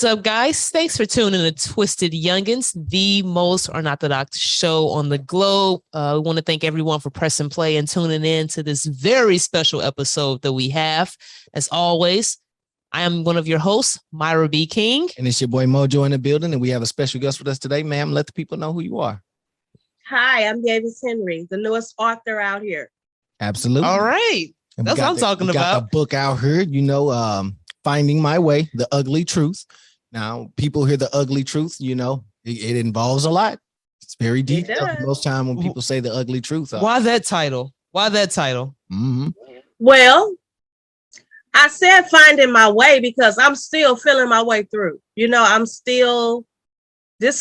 What's up, guys? Thanks for tuning in to TwistedYounginz, the most unorthodox show on the globe. We want to thank everyone for pressing play and tuning in to this very special episode that we have. As always, I am one of your hosts, Myra B. King. And it's your boy Mojo in the building, and we have a special guest with us today. Ma'am, let the people know who you are. Hi, I'm Yavis Henry, the newest author out here. Absolutely. All right. That's what I'm talking about. Got the book out here, Finding My Way, The Ugly Truth. Now, people hear the ugly truth, it involves a lot. It's very detailed. Most time when people say the ugly truth. Why that title? Mm-hmm. Well, I said finding my way because I'm still feeling my way through. This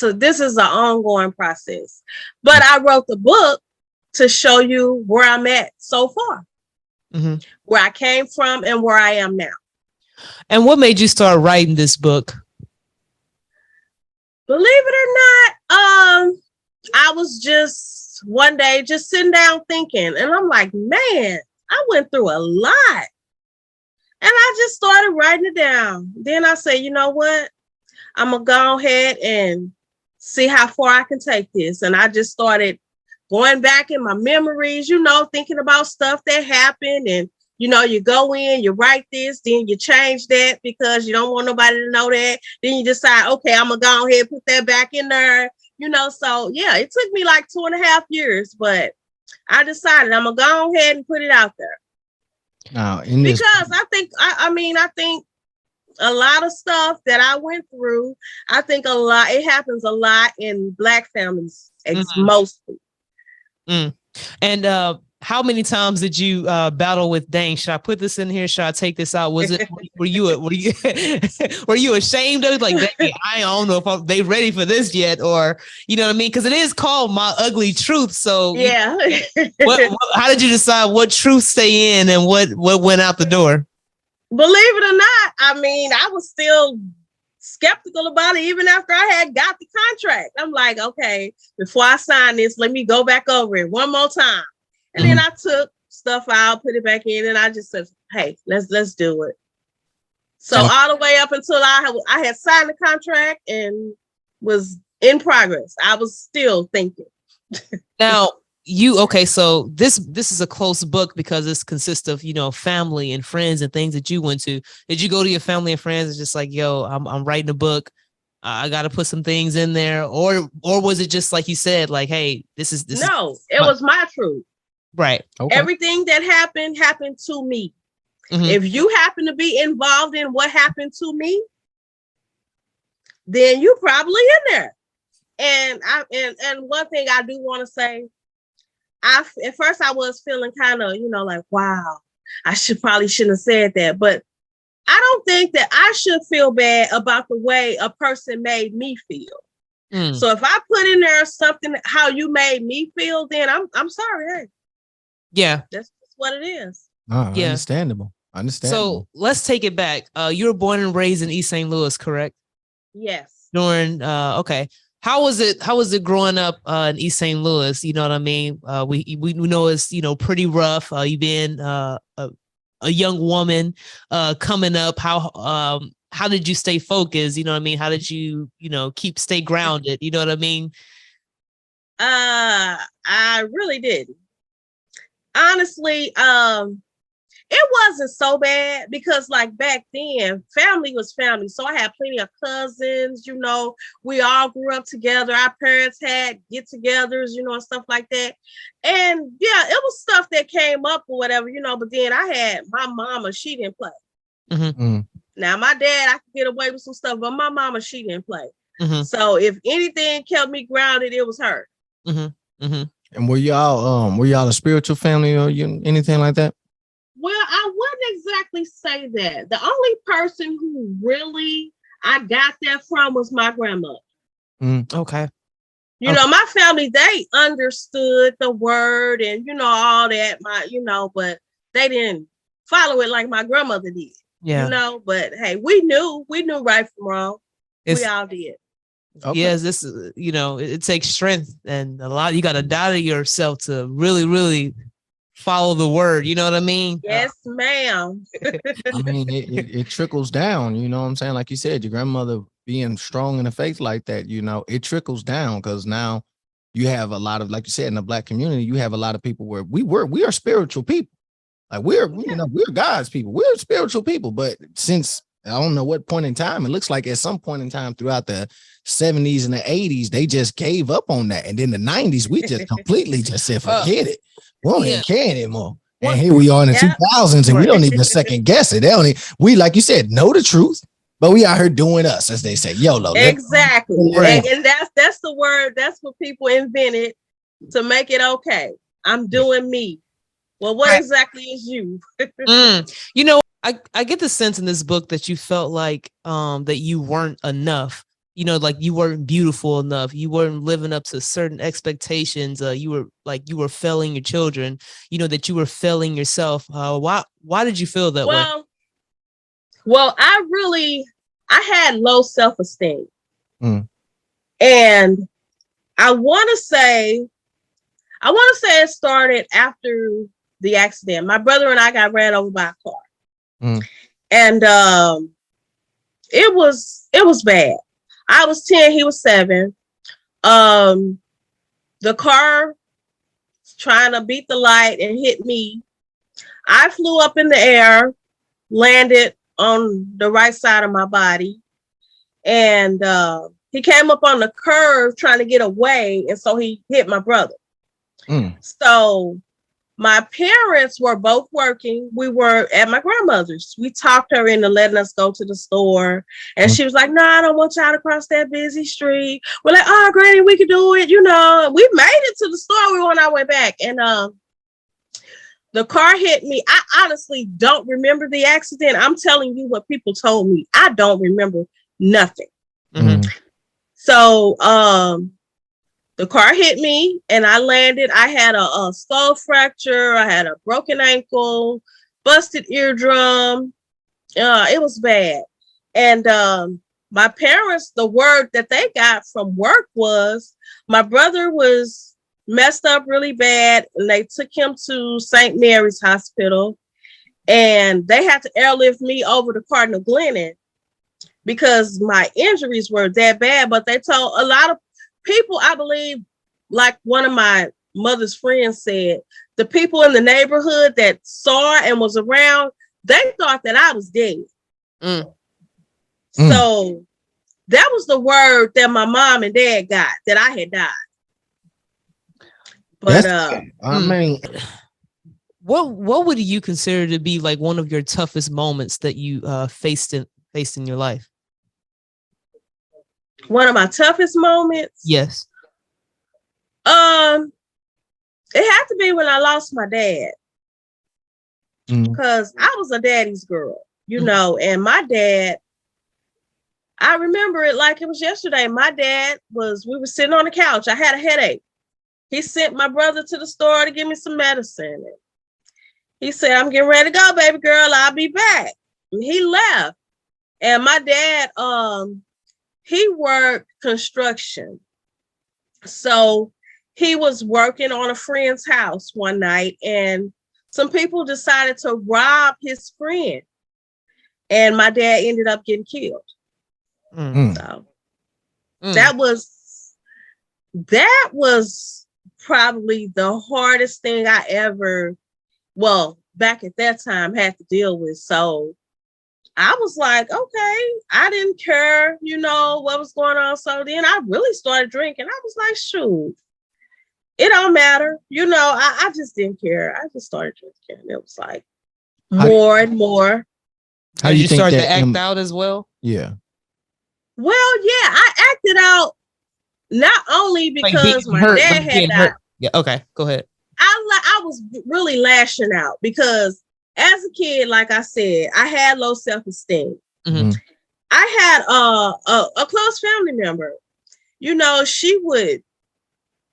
is an ongoing process. But I wrote the book to show you where I'm at so far, where I came from and where I am now. And what made you start writing this book? Believe it or not, I was just one day just sitting down thinking, and I'm like, man, I went through a lot. And I just started writing it down. Then I said, you know what? I'm going to go ahead and see how far I can take this. And I just started going back in my memories, thinking about stuff that happened. And, you go in, you write this, then you change that because you don't want nobody to know that. Then you decide, okay, I'm going to go ahead and put that back in there. So yeah, it took me like 2.5 years, but I decided I'm going to go ahead and put it out there. Now, because I think a lot of stuff that I went through, I think it happens a lot in Black families, mostly. And how many times did you battle with, dang, should I put this in here? Should I take this out? Were you ashamed of it? Like, dang, I don't know if they ready for this yet, or you know what I mean? Because it is called My Ugly Truth. So yeah. How did you decide what truth stay in and what went out the door? Believe it or not, I was still skeptical about it even after I had got the contract. I'm like, okay, before I sign this, let me go back over it one more time. And then I took stuff out, put it back in, and I just said, hey, let's do it. So all the way up until I had signed the contract and was in progress, I was still thinking. Now, so this is a close book because this consists of, family and friends and things that you went to. Did you go to your family and friends and just like, yo, I'm writing a book, I got to put some things in there, or was it just like you said, like, hey, this is it was my truth. Right. Okay. Everything that happened to me. If you happen to be involved in what happened to me, then you probably in there. And one thing I do want to say, at first I was feeling kind of, like, wow, I shouldn't have said that. But I don't think that I should feel bad about the way a person made me feel. So if I put in there something, how you made me feel, then I'm sorry. Hey. Yeah. That's what it is. Yeah. Understandable. So let's take it back. You were born and raised in East St. Louis, correct? Yes. Okay. How was it growing up in East St. Louis? You know what I mean? We know it's, pretty rough. You being a young woman coming up. How did you stay focused? You know what I mean? How did you, stay grounded? You know what I mean? I really didn't. Honestly, it wasn't so bad because like back then, family was family. So I had plenty of cousins, we all grew up together. Our parents had get-togethers, and stuff like that. And yeah, it was stuff that came up or whatever, but then I had my mama, she didn't play. Now my dad, I could get away with some stuff, but my mama, she didn't play. So if anything kept me grounded, it was her. And were y'all a spiritual family or anything like that? Well, I wouldn't exactly say that. The only person who really I got that from was my grandmother. Okay. My family, they understood the word and, all that, but they didn't follow it like my grandmother did. Yeah. But hey, we knew right from wrong. We all did. Okay. Yes, this is, it takes strength and a lot. You got to die to yourself to really, really follow the word. You know what I mean? Yes, ma'am. I mean, it trickles down. You know what I'm saying? Like you said, your grandmother being strong in the faith like that, you know, it trickles down because now you have a lot of, like you said, in the Black community, you have a lot of people where we are spiritual people. Like we're God's people. We're spiritual people. But since I don't know what point in time, it looks like at some point in time throughout the 70s and the 80s, they just gave up on that. And then the 90s, we just completely just said, forget it. We don't even care anymore. And here we are in the 2000s, and we don't even second guess it. We, like you said, know the truth, but we out here doing us, as they say, YOLO. Exactly. And that's the word. That's what people invented to make it okay. I'm doing me. Well, what exactly is you? You know, I get the sense in this book that you felt like that you weren't enough. You know, like you weren't beautiful enough. You weren't living up to certain expectations. You were failing your children. You know, that you were failing yourself. Why did you feel that way? Well, I had low self-esteem. And I want to say it started after the accident. My brother and I got ran over by a car. And it was bad. I was 10, he was 7. The car trying to beat the light and hit me. I flew up in the air, landed on the right side of my body. And he came up on the curve trying to get away. And so he hit my brother. So my parents were both working. We were at my grandmother's. We talked her into letting us go to the store. And she was like, no, I don't want y'all to cross that busy street. We're like, oh, Granny, we could do it. You know, we made it to the store. We were on our way back. And the car hit me. I honestly don't remember the accident. I'm telling you what people told me. I don't remember nothing. So the car hit me and I landed. I had a skull fracture. I had a broken ankle, busted eardrum. It was bad. And my parents, the word that they got from work was my brother was messed up really bad. And they took him to St. Mary's Hospital. And they had to airlift me over to Cardinal Glennon because my injuries were that bad. But they told a lot of people, I believe, like one of my mother's friends said, the people in the neighborhood that saw and was around, they thought that I was dead. So that was the word that my mom and dad got, that I had died. But I mean, what would you consider to be like one of your toughest moments that you faced in your life? One of my toughest moments? Yes. It had to be when I lost my dad. Because I was a daddy's girl, you know, and my dad, I remember it like it was yesterday. My dad we were sitting on the couch. I had a headache. He sent my brother to the store to give me some medicine. He said, I'm getting ready to go, baby girl. I'll be back. And he left. And my dad, he worked construction. So he was working on a friend's house one night and some people decided to rob his friend. And my dad ended up getting killed. So that was probably the hardest thing I ever, back at that time, had to deal with. So I was like, okay, I didn't care, you know, what was going on. So then I really started drinking. I was like, shoot, it don't matter. You know, I just didn't care. I just started drinking. It was like more and more. How did you start to act out as well? Yeah. Well, yeah, I acted out not only because my dad had died. Yeah, okay, go ahead. I was really lashing out because as a kid, like I said, I had low self-esteem. I had a close family member. You know, she would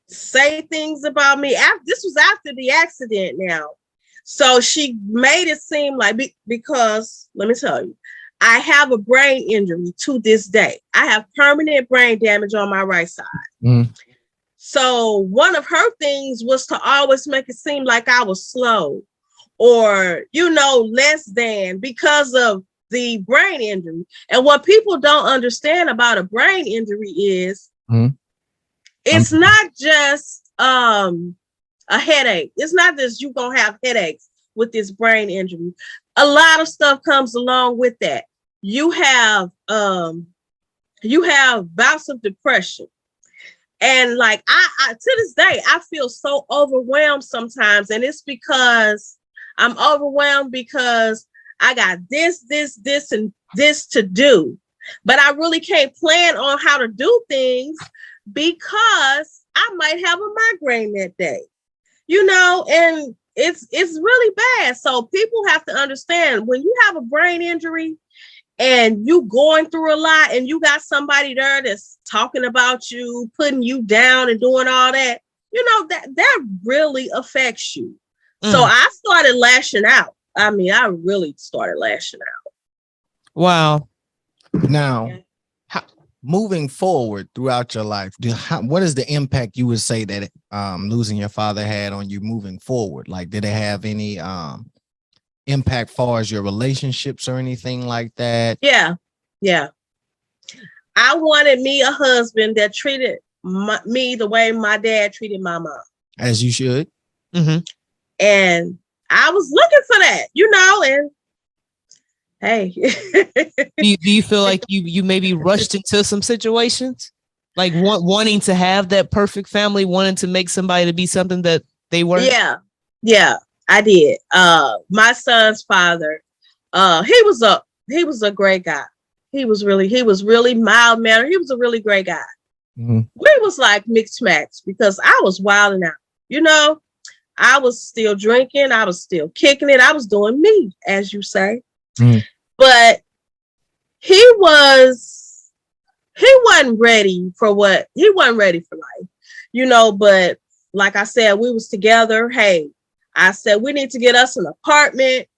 say things about me. This was after the accident now. So she made it seem like, because let me tell you, I have a brain injury to this day. I have permanent brain damage on my right side. So one of her things was to always make it seem like I was slow or, less than because of the brain injury. And what people don't understand about a brain injury is it's not just a headache. It's not just you gonna have headaches with this brain injury. A lot of stuff comes along with that. You have bouts of depression. And like I to this day, I feel so overwhelmed sometimes. And it's because I'm overwhelmed because I got this, and this to do. But I really can't plan on how to do things because I might have a migraine that day. And it's really bad. So people have to understand when you have a brain injury and you going through a lot and you got somebody there that's talking about you, putting you down and doing all that, that really affects you. So I started lashing out. I mean, I really started lashing out. Wow. Now, moving forward throughout your life, what is the impact you would say that losing your father had on you moving forward? Like, did it have any impact far as your relationships or anything like that? Yeah. I wanted me a husband that treated me the way my dad treated my mom. As you should. Mm-hmm. And I was looking for that, and hey. do you feel like you maybe rushed into some situations? Like wanting to have that perfect family, wanting to make somebody to be something that they weren't? Yeah, I did. My son's father, he was a great guy. He was really mild mannered. He was a really great guy. Mm-hmm. We was like mixed match because I was wilding out, I was still drinking. I was still kicking it. I was doing me, as you say. Mm. But he wasn't ready for life, but like I said, we was together. Hey, I said, we need to get us an apartment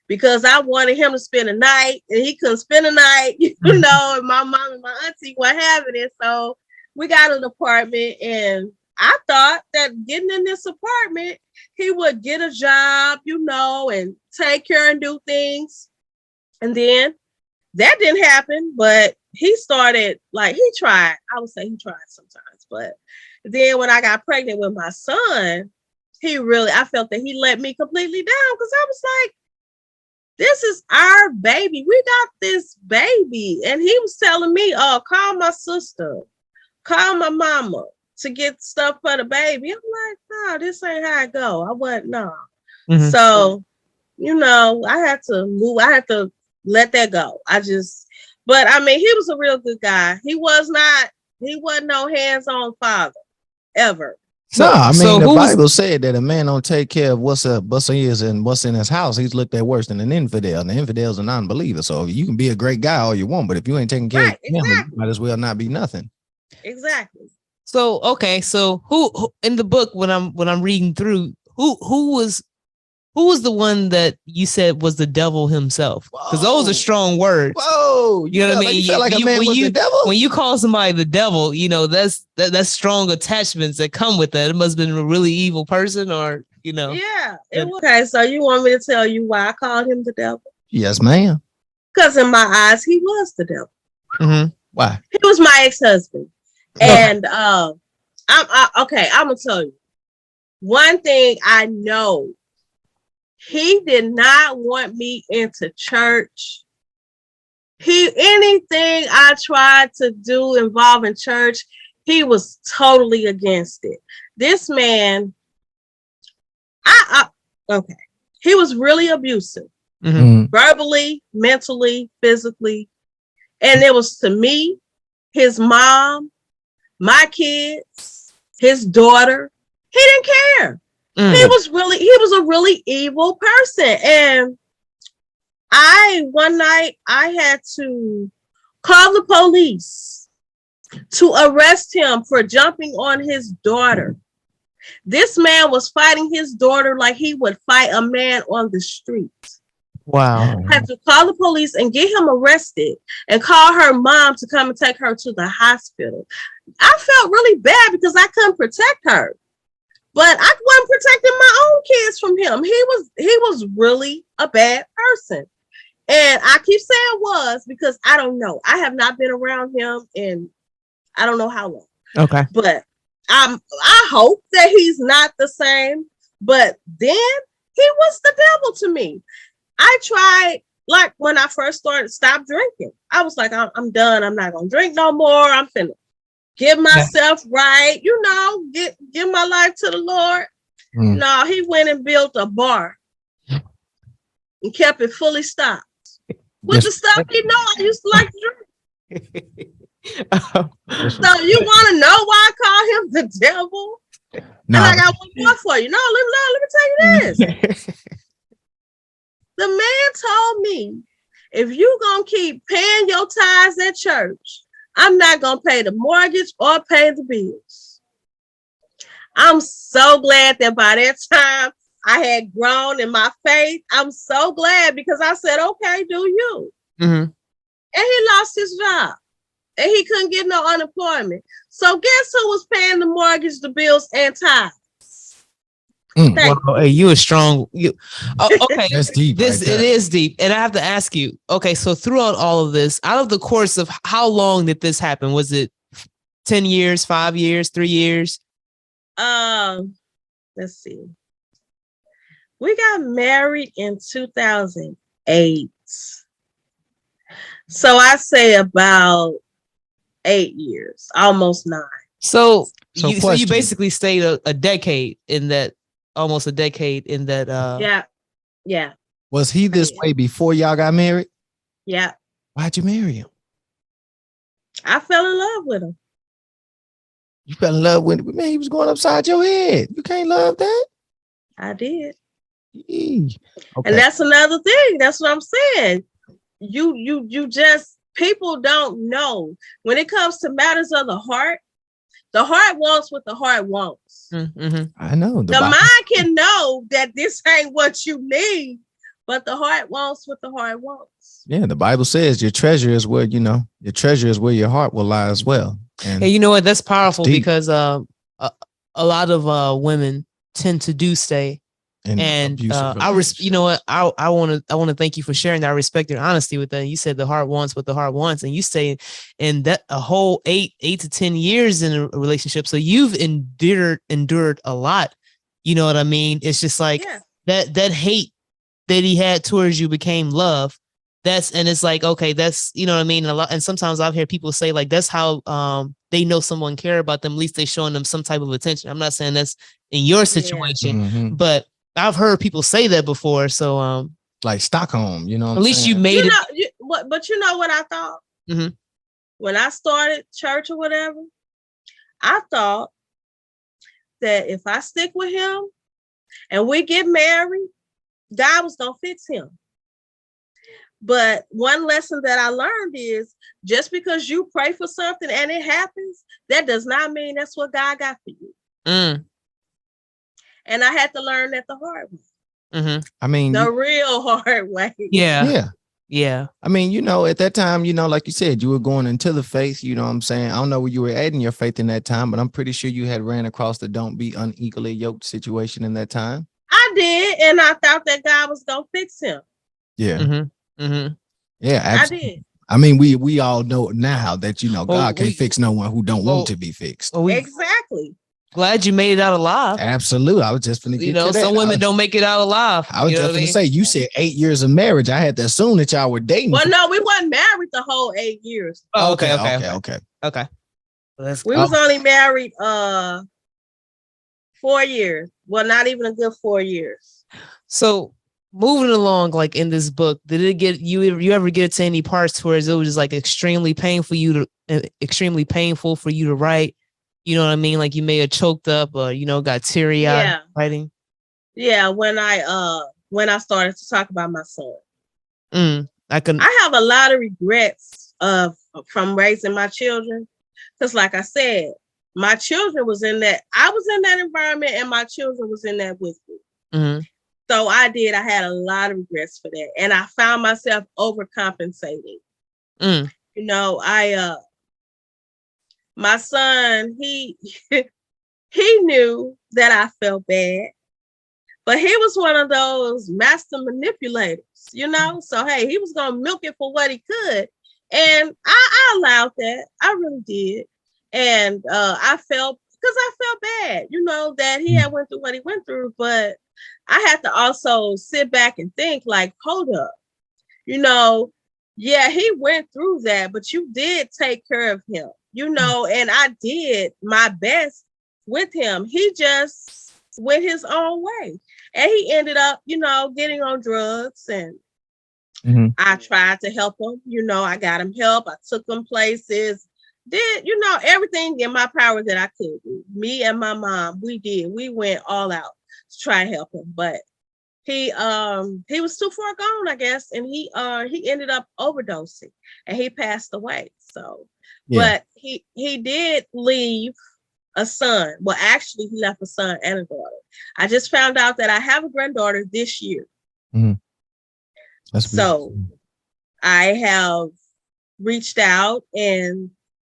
because I wanted him to spend a night and he couldn't spend a night, and my mom and my auntie weren't having it. So we got an apartment, and I thought that getting in this apartment, he would get a job, and take care and do things. And then that didn't happen, but he started, he tried. I would say he tried sometimes. But then when I got pregnant with my son, I felt that he let me completely down because I was like, this is our baby. We got this baby. And he was telling me, call my sister, call my mama to get stuff for the baby. I'm like, no, this ain't how it go. I wasn't, no. Mm-hmm. So, I had to move. I had to let that go. But I mean, he was a real good guy. He wasn't no hands-on father ever. The Bible said that a man don't take care of what's his and what's in his house. He's looked at worse than an infidel, and the infidel's a non-believer. So you can be a great guy all you want, but if you ain't taking care of your family, you might as well not be nothing. Exactly. So okay, so who in the book when I'm reading through, who was the one that you said was the devil himself? Because those are strong words. Whoa, you know what I mean? You felt like a man was the devil? When you call somebody the devil, that's strong attachments that come with that. It must have been a really evil person, or Yeah. Okay, so you want me to tell you why I called him the devil? Yes, ma'am. Because in my eyes, he was the devil. Mm-hmm. Why? He was my ex-husband. And I'm gonna tell you one thing I know. He did not want me into church. Anything I tried to do involving church, he was totally against it. This man, he was really abusive, verbally, mentally, physically. And it was to me, his mom, my kids, his daughter. He didn't care. He was a really evil person. And one night I had to call the police to arrest him for jumping on his daughter. This man was fighting his daughter like he would fight a man on the street. Wow. I had to call the police and get him arrested and call her mom to come and take her to the hospital. I felt really bad because I couldn't protect her, but I wasn't protecting my own kids from him. He was really a bad person. And I keep saying was because I don't know. I have not been around him in I don't know how long. Okay. But I hope that he's not the same. But then he was the devil to me. I tried, like when I first stopped drinking. I was like, I'm done. I'm not gonna drink no more. I'm finna get myself right. Give my life to the Lord. No, he went and built a bar and kept it fully stocked with the stuff I used to like to drink. So you want to know why I call him the devil? No. And I got one more for you. No, let me tell you this. The man told me, if you gonna keep paying your tithes at church, I'm not gonna pay the mortgage or pay the bills. I'm so glad that by that time I had grown in my faith. I'm so glad because I said, okay, do you? Mm-hmm. And he lost his job. And he couldn't get no unemployment. So guess who was paying the mortgage, the bills, and tithes? Well, hey, you are strong. Okay, that's deep. It is deep, and I have to ask you. Okay, so throughout all of this, out of the course of how long did this happen? Was it 10 years, 5 years, 3 years? Let's see. We got married in 2008, so I say about 8 years, almost 9. So you basically stayed a decade in that. Almost a decade in that. Yeah. Was he this way before y'all got married? Yeah. Why'd you marry him? I fell in love with him. You fell in love with him? Man, he was going upside your head. You can't love that. I did. Okay. And that's another thing. That's what I'm saying. You just, people don't know when it comes to matters of the heart wants what the heart wants. Mm-hmm. I know. The mind can know that this ain't what you need, but the heart wants what the heart wants. Yeah, the Bible says your treasure is where, your treasure is where your heart will lie as well. And you know what? That's powerful because a lot of women tend to do stay. And I want to thank you for sharing that. I respect your honesty with that. You said the heart wants what the heart wants, and you stay in that a whole 8 to 10 years in a relationship. So you've endured a lot. You know what I mean? It's just like that hate that he had towards you became love. It's like, okay, that's, you know what I mean? And sometimes I've heard people say like, that's how they know someone care about them. At least they showing them some type of attention. I'm not saying that's in your situation, but I've heard people say that before. So, like Stockholm, at least you made it. But you know what I thought? Mm-hmm. When I started church or whatever, I thought that if I stick with him and we get married, God was going to fix him. But one lesson that I learned is just because you pray for something and it happens, that does not mean that's what God got for you. And I had to learn that the hard way. Mm-hmm. I mean, the real hard way. Yeah. I mean, at that time, like you said, you were going into the faith. You know what I'm saying? I don't know where you were at in your faith in that time, but I'm pretty sure you had ran across the don't be unequally yoked situation in that time. I did. And I thought that God was going to fix him. Yeah. Mm-hmm. Mm-hmm. Yeah, absolutely. I did. I mean, we all know now that, God can't fix no one who don't want to be fixed. Exactly. Glad you made it out alive. Absolutely. I was just going to get to that. Some women don't make it out alive. I was just going to say, you said 8 years of marriage. I had to assume that y'all were dating. Well, no, we weren't married the whole 8 years. Oh, okay. We was only married 4 years. Well, not even a good 4 years. So moving along, like in this book, did it get you ever get to any parts where it was just like extremely painful for you to write? You know what I mean? Like you may have choked up or, got teary eyed writing. Yeah. When I started to talk about my son, I have a lot of regrets from raising my children. Cause like I said, my children I was in that environment and my children was in that with me. Mm-hmm. So I had a lot of regrets for that. And I found myself overcompensating. You know, my son, he knew that I felt bad, but he was one of those master manipulators, you know? So, hey, he was going to milk it for what he could. And I allowed that. I really did. And I felt bad, you know, that he had went through what he went through. But I had to also sit back and think like, hold up, you know, yeah, he went through that, but you did take care of him, you know, and I did my best with him. He just went his own way. And he ended up, you know, getting on drugs, and I tried to help him. You know, I got him help. I took him places, did, you know, everything in my power that I could do. Me and my mom, we went all out to try and help him. But he was too far gone, I guess. And he ended up overdosing and he passed away. So, but he did leave a son. Well, actually, he left a son and a daughter. I just found out that I have a granddaughter this year. So I have reached out and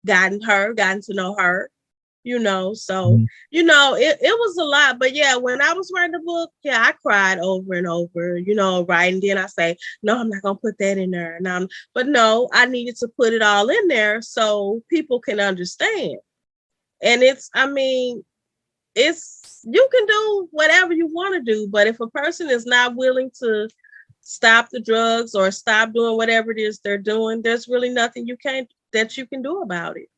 gotten to know her, you know. So, you know, it was a lot. But yeah, when I was writing the book, yeah, I cried over and over, you know, right. And then I say, no, I'm not going to put that in there. But no, I needed to put it all in there so people can understand. And you can do whatever you want to do, but if a person is not willing to stop the drugs or stop doing whatever it is they're doing, there's really nothing that you can do about it.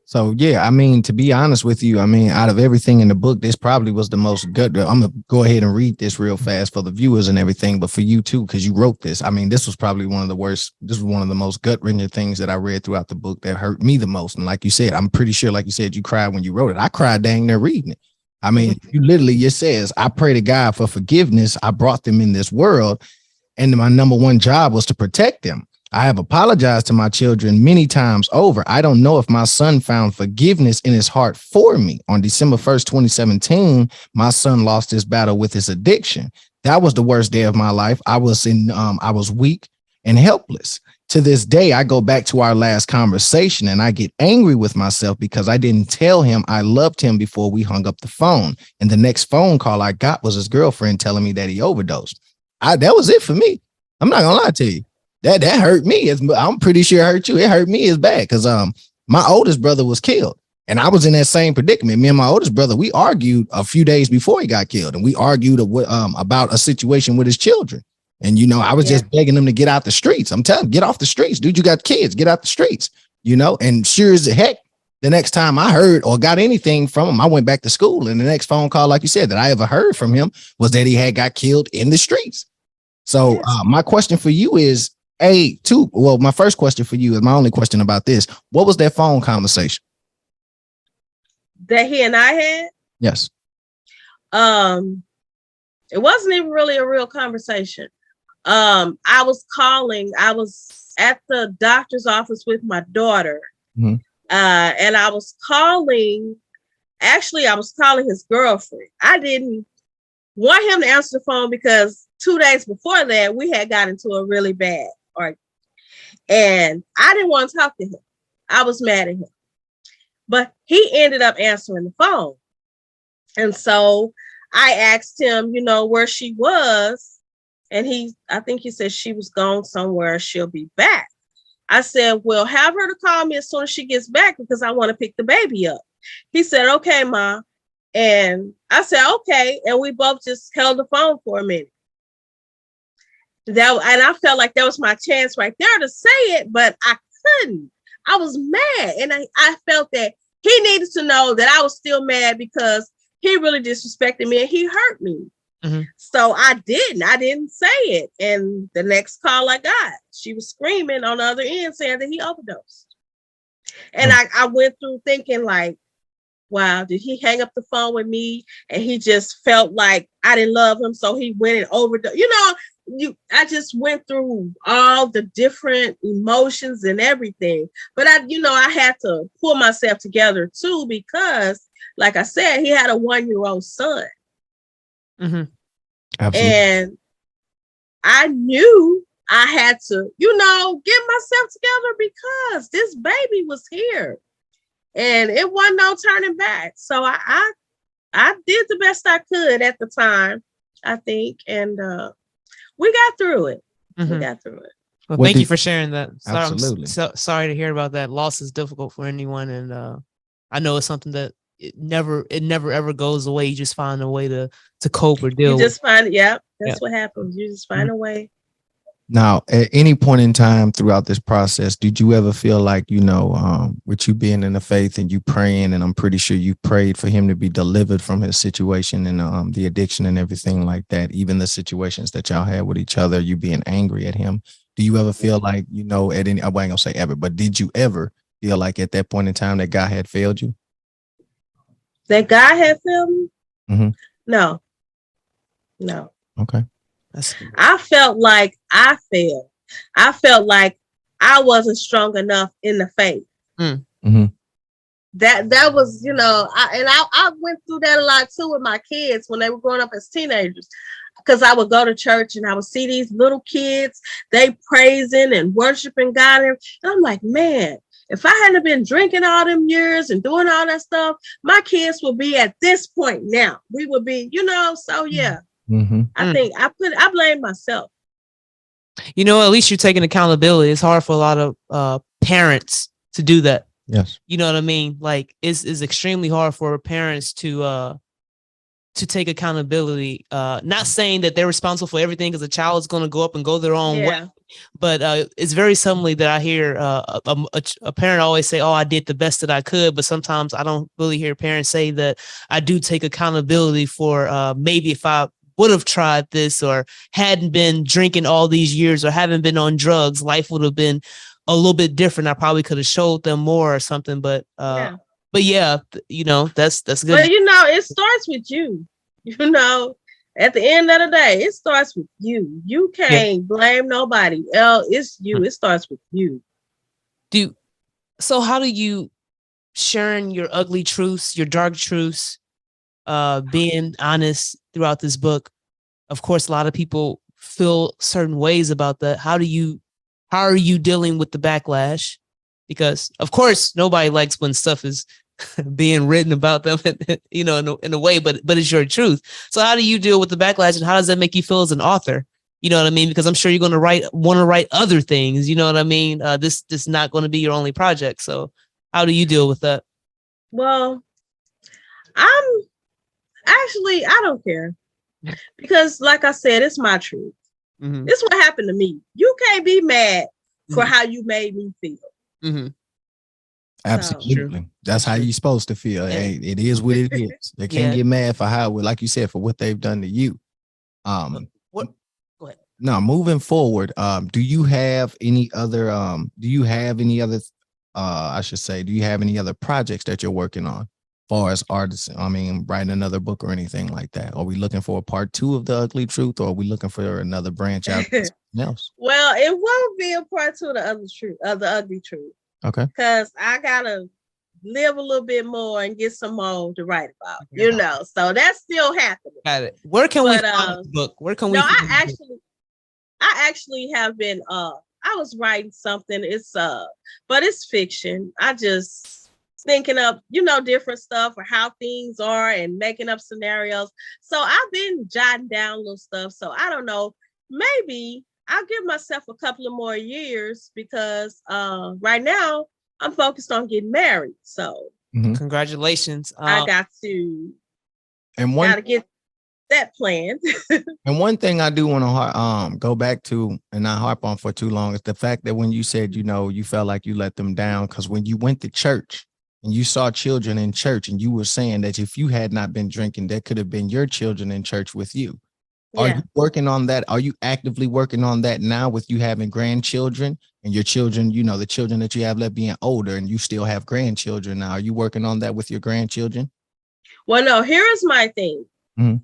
So, yeah, I mean, to be honest with you, I mean, out of everything in the book, this probably was the most gut. I'm going to go ahead and read this real fast for the viewers and everything, but for you too, because you wrote this. I mean, this was probably one of the worst. This was one of the most gut-wrenching things that I read throughout the book that hurt me the most. And like you said, I'm pretty sure, like you said, you cried when you wrote it. I cried dang near reading it. I mean, you literally, it says, I pray to God for forgiveness. I brought them in this world, and my number one job was to protect them. I have apologized to my children many times over. I don't know if my son found forgiveness in his heart for me. On December 1st, 2017, my son lost his battle with his addiction. That was the worst day of my life. I was weak and helpless. To this day, I go back to our last conversation and I get angry with myself because I didn't tell him I loved him before we hung up the phone. And the next phone call I got was his girlfriend telling me that he overdosed. That was it for me. I'm not gonna lie to you. That hurt me. I'm pretty sure it hurt you. It hurt me as bad because my oldest brother was killed and I was in that same predicament. Me and my oldest brother, we argued a few days before he got killed, and we argued about a situation with his children. And, you know, I was just begging them to get out the streets. I'm telling him, get off the streets. Dude, you got kids, get out the streets, you know. And sure as heck, the next time I heard or got anything from him, I went back to school. And the next phone call, like you said, that I ever heard from him was that he had got killed in the streets. So my question for you is, my first question for you is my only question about this. What was that phone conversation that he and I had? Yes. It wasn't even really a real conversation. I was at the doctor's office with my daughter. And I was calling his girlfriend. I didn't want him to answer the phone because 2 days before that, we had got into a really bad argument. And I didn't want to talk to him. I was mad at him. But he ended up answering the phone. And so I asked him, you know, where she was. And I think he said she was gone somewhere. She'll be back. I said, well, have her to call me as soon as she gets back because I want to pick the baby up. He said, okay, Ma. And I said, okay. And we both just held the phone for a minute. And I felt like that was my chance right there to say it, but I couldn't. I was mad. And I felt that he needed to know that I was still mad because he really disrespected me and he hurt me. So I didn't say it. And the next call I got, she was screaming on the other end saying that he overdosed. And I went through thinking like, wow, did he hang up the phone with me? And he just felt like I didn't love him. So he went and overdosed. You know, I just went through all the different emotions and everything. But I had to pull myself together too, because like I said, he had a 1-year-old son. Mm-hmm. Absolutely. And I knew I had to, get myself together because this baby was here and it wasn't no turning back. So I did the best I could at the time, I think. And we got through it. Mm-hmm. We got through it. Well, thank you for sharing that. Sorry, Absolutely. I'm sorry to hear about that. Loss is difficult for anyone. And I know it's something that it never ever goes away. You just find a way to cope or deal with. You just find, that's Yeah. what happens. You just find a way. Now, at any point in time throughout this process, did you ever feel like, with you being in the faith and you praying, and I'm pretty sure you prayed for him to be delivered from his situation and the addiction and everything like that, even the situations that y'all had with each other, you being angry at him. Do you ever feel like, at any, I ain't gonna say ever, but did you ever feel like at that point in time that God had failed you? That God had failed me? Mm-hmm. No. Okay. I felt like I failed. I felt like I wasn't strong enough in the faith. Mm-hmm. That was, I went through that a lot too with my kids when they were growing up as teenagers. Because I would go to church and I would see these little kids, they praising and worshiping God. And I'm like, man, if I hadn't been drinking all them years and doing all that stuff, my kids would be at this point now. We would be, so yeah. Mm-hmm. I think I blame myself. At least you're taking accountability. It's hard for a lot of parents to do that. Yes. You know what I mean? Like it's extremely hard for parents to take accountability. Not saying that they're responsible for everything because a child is going to go up and go their own way. But it's very seldomly that I hear a parent always say, oh, I did the best that I could. But sometimes I don't really hear parents say that I do take accountability for maybe if I would have tried this or hadn't been drinking all these years or haven't been on drugs, life would have been a little bit different. I probably could have showed them more or something. But that's good. But it starts with you. At the end of the day, it starts with you. You can't blame nobody else. It's you. It starts with you. So how do you sharing your ugly truths, your dark truths, being honest throughout this book? Of course, a lot of people feel certain ways about that. How are you dealing with the backlash? Because of course, nobody likes when stuff is being written about them, in a way, but it's your truth. So how do you deal with the backlash, and how does that make you feel as an author? You know what I mean? Because I'm sure you're going to want to write other things. You know what I mean? This is not going to be your only project. So how do you deal with that? Well, I don't care because, like I said, it's my truth. Mm-hmm. This is what happened to me. You can't be mad for how you made me feel. Mm-hmm. Absolutely. So, that's how you're supposed to feel. Hey, it is what it is. They can't get mad for like you said, for what they've done to you. Go ahead. Now, moving forward, do you have any other projects that you're working on? Far as artists, writing another book or anything like that? Are we looking for a part 2 of The Ugly Truth, or are we looking for another branch out of something else? Well, it won't be a part 2 of The Ugly Truth. Okay. Because I gotta live a little bit more and get some more to write about, so that's still happening. Got it. Where can we find the book? Where can we? I actually have been. I was writing something. It's but it's fiction. I just thinking up, different stuff or how things are and making up scenarios. So I've been jotting down little stuff. So I don't know. Maybe I'll give myself a couple of more years because right now I'm focused on getting married. So congratulations. I got to get that planned. And one thing I do want to go back to and not harp on for too long is the fact that when you said, you felt like you let them down, because when you went to church and you saw children in church and you were saying that if you had not been drinking, that could have been your children in church with you. Are you working on that? Are you actively working on that now with you having grandchildren and your children, the children that you have left being older and you still have grandchildren now? Are you working on that with your grandchildren? Well, no, here is my thing. Mm-hmm.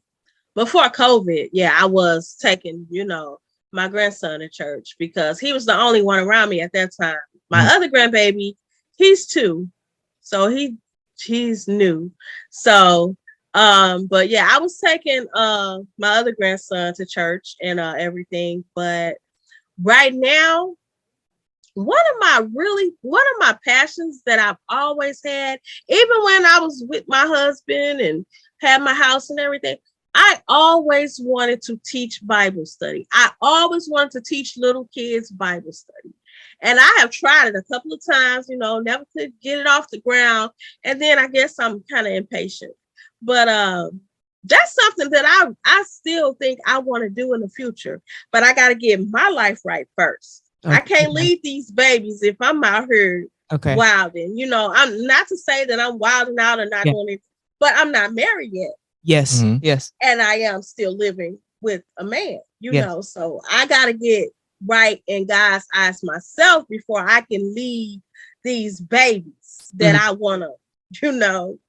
Before COVID, I was taking, my grandson to church because he was the only one around me at that time. My other grandbaby, he's 2. So he's new. So But yeah, I was taking my other grandson to church and everything. But right now, one of my passions that I've always had, even when I was with my husband and had my house and everything, I always wanted to teach Bible study. I always wanted to teach little kids Bible study. And I have tried it a couple of times, never could get it off the ground. And then I guess I'm kind of impatient. But that's something that I still think I want to do in the future. But I got to get my life right first. Okay. I can't leave these babies if I'm out here wilding. I'm not to say that I'm wilding out or not going to, but I'm not married yet. Yes. Mm-hmm. Yes. And I am still living with a man, so I got to get right in God's eyes myself before I can leave these babies that I want to,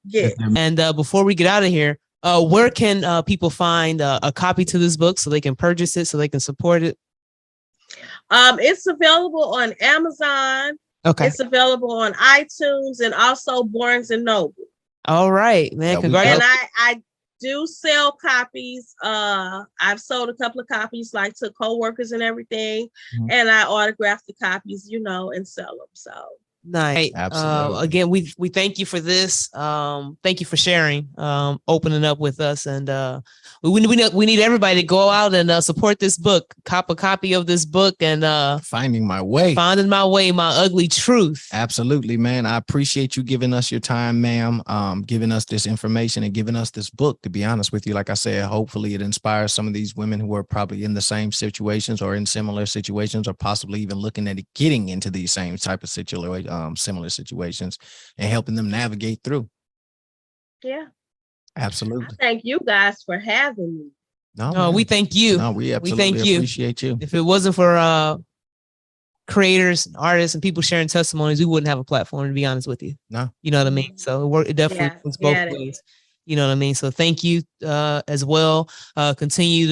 get. And before we get out of here, where can people find a copy to this book so they can purchase it, so they can support it? It's available on Amazon. Okay. It's available on iTunes and also Barnes and Noble. All right, man. Congratulations. And I do sell copies. I've sold a couple of copies like to coworkers and everything. Mm-hmm. And I autograph the copies, and sell them. So nice. Absolutely. Again, we thank you for this. Thank you for sharing, opening up with us, and we need everybody to go out and support this book. Cop a copy of this book and Finding My Way, My Ugly Truth. Absolutely, man. I appreciate you giving us your time, ma'am. Giving us this information and giving us this book. To be honest with you, like I said, hopefully it inspires some of these women who are probably in the same situations or in similar situations, or possibly even looking at getting into these same type of situations. Similar situations, and helping them navigate through. Yeah, absolutely. Thank you guys for having me. No, we thank you. No, we absolutely appreciate you. If it wasn't for creators, artists, and people sharing testimonies, we wouldn't have a platform, to be honest with you. No, you know what I mean. So it definitely works both ways. You know what I mean. So thank you as well. Continue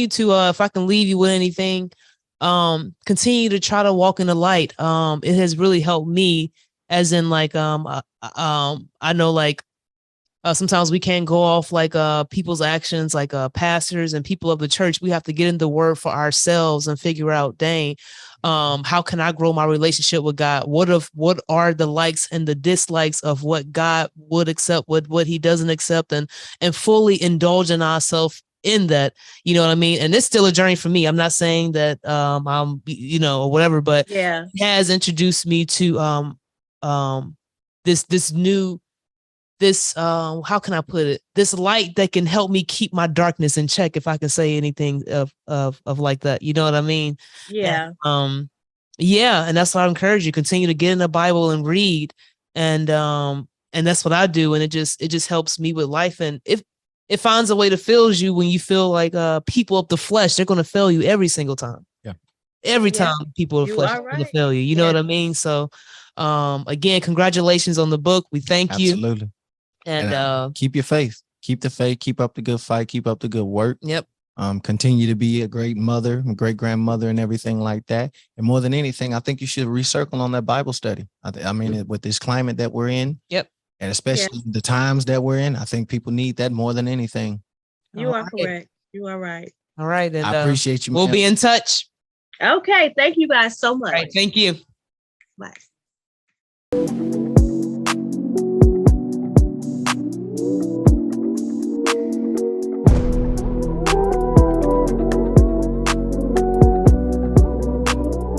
to if I can leave you with anything. Continue to try to walk in the light. It has really helped me, as in I know sometimes we can't go off people's actions, pastors and people of the church. We have to get in the word for ourselves and figure out, dang, how can I grow my relationship with God? What are the likes and the dislikes of what God would accept, what he doesn't accept, and fully indulge in ourselves in that, you know what I mean? And it's still a journey for me. I'm not saying that I'm, or whatever, but it has introduced me to this new how can I put it? This light that can help me keep my darkness in check, if I can say anything of like that. You know what I mean? Yeah. And, and that's why I encourage you, continue to get in the Bible and read. And that's what I do. And it just helps me with life. And if it finds a way to fail you when you feel like people of the flesh, they're going to fail you every single time. Yeah. Every time people of the flesh are going to fail you. You know what I mean? So, again, congratulations on the book. We thank you. Absolutely. And keep your faith. Keep the faith. Keep up the good fight. Keep up the good work. Yep. Continue to be a great mother, a great grandmother, and everything like that. And more than anything, I think you should recircle on that Bible study. I mean, with this climate that we're in. Yep. And especially the times that we're in, I think people need that more than anything. You are correct. You are right. All right. And I appreciate you. We'll be in touch. Okay. Thank you guys so much. All right, thank you. Bye.